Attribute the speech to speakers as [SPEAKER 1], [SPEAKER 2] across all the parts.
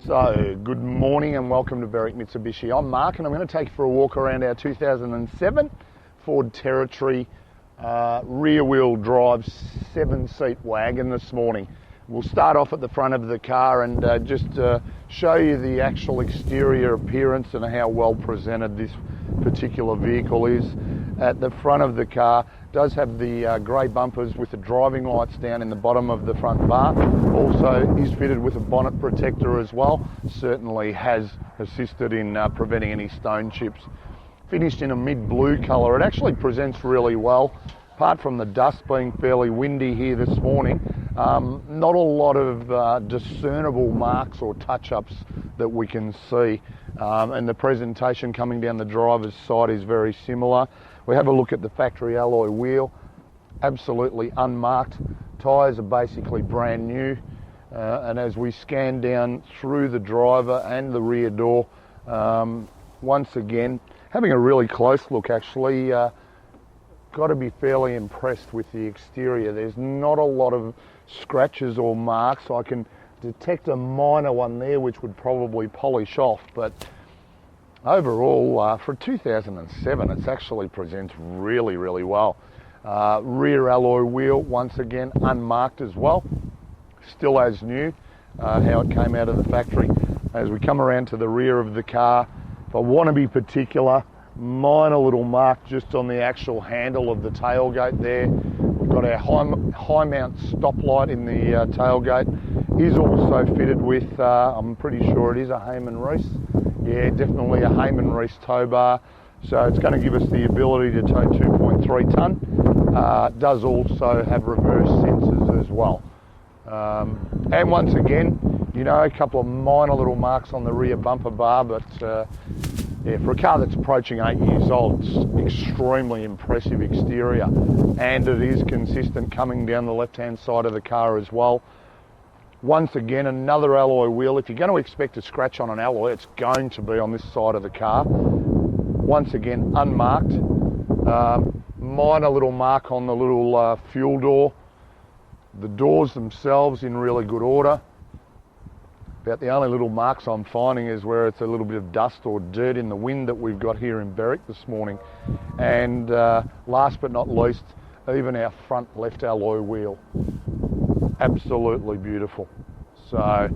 [SPEAKER 1] So, good morning and welcome to Berwick Mitsubishi. I'm Mark and I'm going to take you for a walk around our 2007 Ford Territory rear-wheel drive 7-seat wagon this morning. We'll start off at the front of the car and just show you the actual exterior appearance and how well presented this particular vehicle is. At the front of the car does have the grey bumpers with the driving lights down in the bottom of the front bar. Also is fitted with a bonnet protector as well. Certainly has assisted in preventing any stone chips. Finished in a mid-blue colour. It actually presents really well. Apart from the dust being fairly windy here this morning, not a lot of discernible marks or touch-ups that we can see. And the presentation coming down the driver's side is very similar. We have a look at the factory alloy wheel, absolutely unmarked. Tyres are basically brand new. And as we scan down through the driver and the rear door, once again, having a really close look actually, got to be fairly impressed with the exterior. There's not a lot of scratches or marks. I can detect a minor one there which would probably polish off, but overall for 2007 it actually presents really well. Rear alloy wheel, once again unmarked as well, still as new, how it came out of the factory. As we come around to the rear of the car, if I want to be particular, minor little mark just on the actual handle of the tailgate there. We've got our high mount stoplight in the tailgate. Is also fitted with, I'm pretty sure it is a Heyman Reese. Yeah, definitely a Heyman Reese tow bar. So it's going to give us the ability to tow 2.3 tonne. Does also have reverse sensors as well. And once again, you know, a couple of minor little marks on the rear bumper bar, but yeah, for a car that's approaching 8 years old, it's extremely impressive exterior, and it is consistent coming down the left-hand side of the car as well. Once again, another alloy wheel. If you're going to expect a scratch on an alloy, it's going to be on this side of the car. Once again, unmarked. Minor little mark on the little fuel door. The doors themselves in really good order. About the only little marks I'm finding is where it's a little bit of dust or dirt in the wind that we've got here in Berwick this morning. And last but not least, even our front left alloy wheel. Absolutely beautiful. So,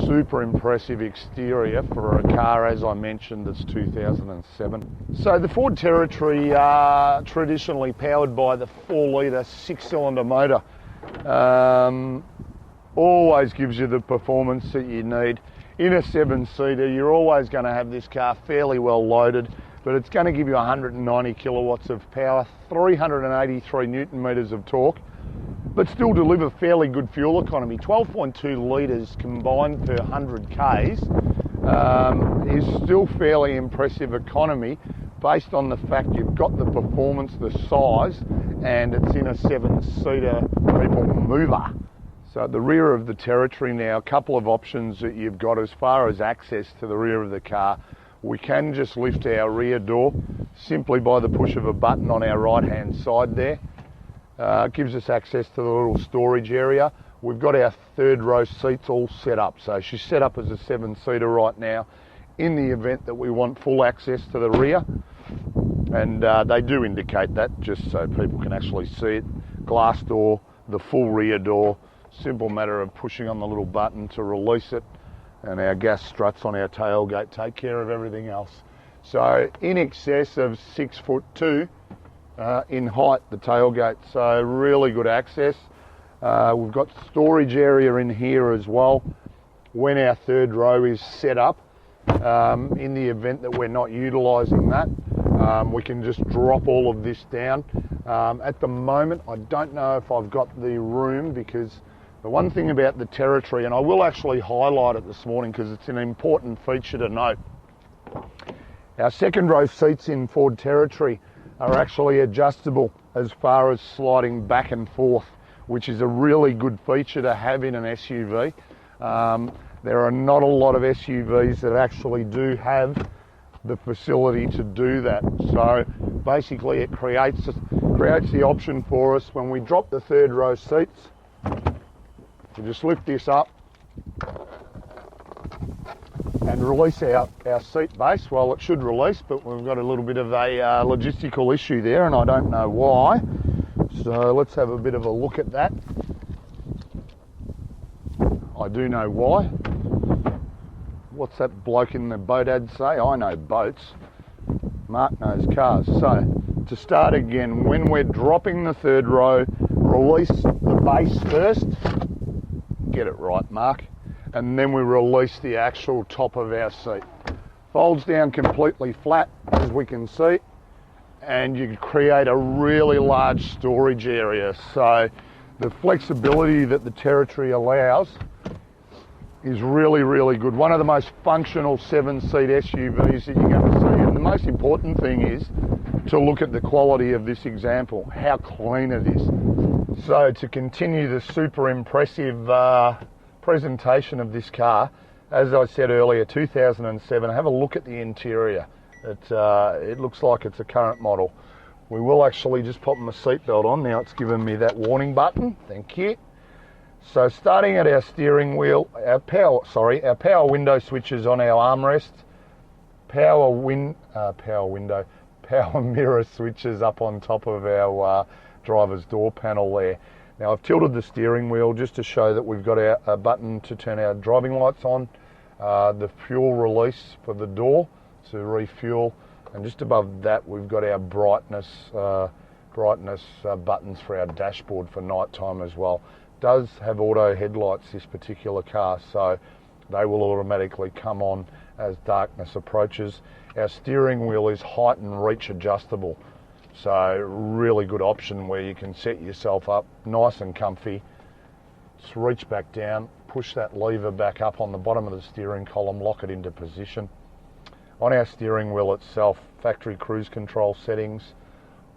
[SPEAKER 1] super impressive exterior for a car, as I mentioned, that's 2007. So the Ford Territory traditionally powered by the 4-litre 6-cylinder motor. Always gives you the performance that you need. In a 7-seater, you're always going to have this car fairly well loaded, but it's going to give you 190 kilowatts of power, 383 newton meters of torque, but still deliver fairly good fuel economy. 12.2 litres combined per 100 Ks is still fairly impressive economy based on the fact you've got the performance, the size, and it's in a 7-seater people mover. So at the rear of the Territory now, a couple of options that you've got as far as access to the rear of the car. We can just lift our rear door simply by the push of a button on our right hand side there. Gives us access to the little storage area. We've got our third row seats all set up. So she's set up as a 7-seater right now in the event that we want full access to the rear. And they do indicate that just so people can actually see it. Glass door, the full rear door. Simple matter of pushing on the little button to release it, and our gas struts on our tailgate take care of everything else. So in excess of 6'2" in height, the tailgate, so really good access. We've got storage area in here as well when our third row is set up. In the event that we're not utilising that, we can just drop all of this down. At the moment, I don't know if I've got the room, because the one thing about the Territory, and I will actually highlight it this morning because it's an important feature to note, our second row seats in Ford Territory are actually adjustable as far as sliding back and forth, which is a really good feature to have in an SUV. There are not a lot of SUVs that actually do have the facility to do that. So basically it creates the option for us when we drop the third row seats. We just lift this up release our seat base. Well, it should release, but we've got a little bit of a logistical issue there, and I don't know why. So let's have a bit of a look at that. I do know why. What's that bloke in the boat ad say? I know boats. Mark knows cars. So to start again, when we're dropping the third row, release the base first. Get it right, Mark. And then we release the actual top of our seat. Folds down completely flat, as we can see, and you create a really large storage area. So the flexibility that the Territory allows is really, really good. One of the most functional 7-seat SUVs that you're going to see. And the most important thing is to look at the quality of this example, how clean it is. So to continue the super impressive presentation of this car, as I said earlier, 2007, have a look at the interior. It looks like it's a current model. We will actually just pop my seatbelt on. Now it's given me that warning button. Thank you. So starting at our steering wheel, our power window switches on our armrest, power mirror switches up on top of our driver's door panel there. Now I've tilted the steering wheel just to show that we've got a button to turn our driving lights on, the fuel release for the door to refuel, and just above that we've got our brightness buttons for our dashboard for night time as well. Does have auto headlights, this particular car, so they will automatically come on as darkness approaches. Our steering wheel is height and reach adjustable, so really good option where you can set yourself up nice and comfy. Just reach back down, push that lever back up on the bottom of the steering column, lock it into position. On our steering wheel itself, factory cruise control settings,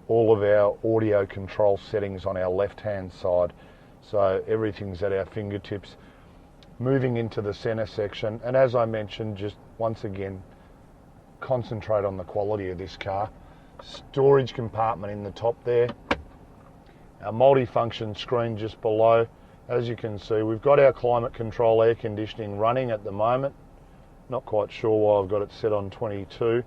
[SPEAKER 1] all of our audio control settings on our left hand side. So everything's at our fingertips. Moving into the center section, and as I mentioned, just once again, concentrate on the quality of this car. Storage compartment in the top there. Our multi-function screen just below. As you can see, we've got our climate control air conditioning running at the moment. Not quite sure why I've got it set on 22,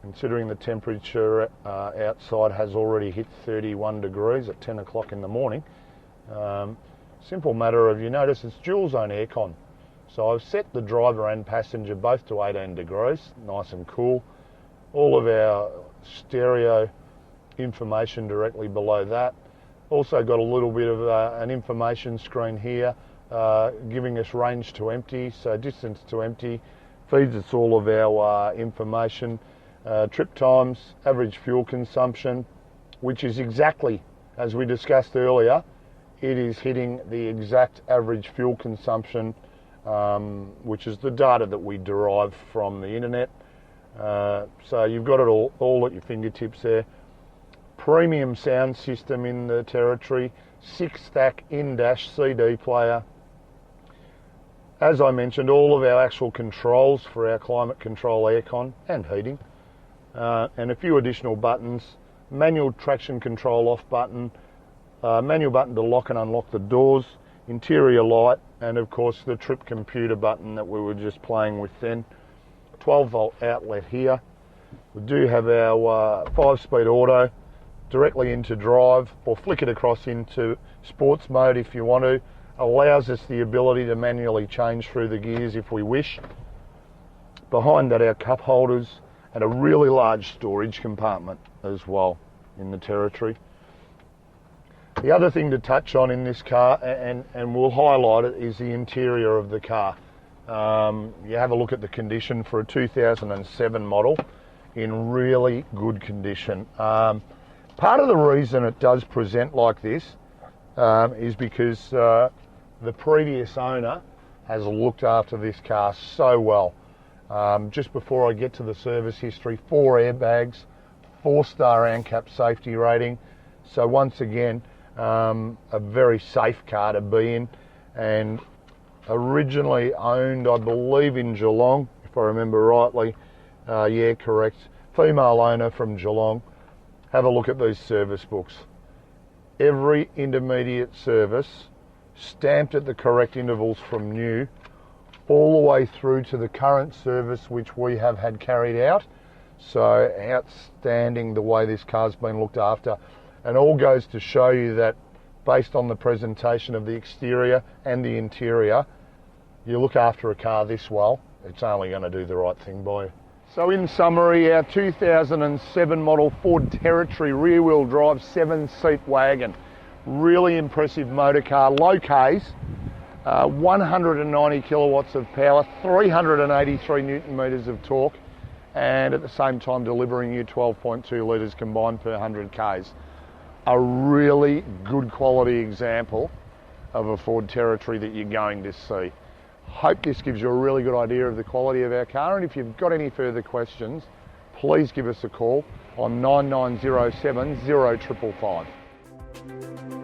[SPEAKER 1] considering the temperature outside has already hit 31 degrees at 10 o'clock in the morning. Simple matter of, you notice it's dual zone aircon, so I've set the driver and passenger both to 18 degrees, nice and cool. All of our stereo information directly below that. Also got a little bit of an information screen here, giving us range to empty, so distance to empty, feeds us all of our information, trip times, average fuel consumption, which is exactly, as we discussed earlier, it is hitting the exact average fuel consumption, which is the data that we derive from the internet. So you've got it all at your fingertips there. Premium sound system in the Territory, 6-stack in-dash CD player. As I mentioned, all of our actual controls for our climate control, aircon and heating, and a few additional buttons. Manual traction control off button, manual button to lock and unlock the doors, interior light, and of course the trip computer button that we were just playing with then. 12-volt outlet here. We do have our 5-speed auto directly into drive, or flick it across into sports mode if you want to. Allows us the ability to manually change through the gears if we wish. Behind that, our cup holders and a really large storage compartment as well in the Territory. The other thing to touch on in this car, and we'll highlight it, is the interior of the car. You have a look at the condition for a 2007 model, in really good condition. Part of the reason it does present like this is because the previous owner has looked after this car so well. Just before I get to the service history, 4 airbags, 4-star ANCAP safety rating. So once again, a very safe car to be in, and originally owned, I believe, in Geelong, if I remember rightly. Yeah, correct. Female owner from Geelong. Have a look at these service books. Every intermediate service, stamped at the correct intervals from new, all the way through to the current service which we have had carried out. So outstanding the way this car's been looked after, and all goes to show you that based on the presentation of the exterior and the interior, you look after a car this well, it's only going to do the right thing by you. So in summary, our 2007 model Ford Territory rear-wheel drive 7-seat wagon, really impressive motor car, low Ks, 190 kilowatts of power, 383 newton meters of torque, and at the same time delivering you 12.2 litres combined per 100 Ks. A really good quality example of a Ford Territory that you're going to see. Hope this gives you a really good idea of the quality of our car, and if you've got any further questions, please give us a call on 9907 0555.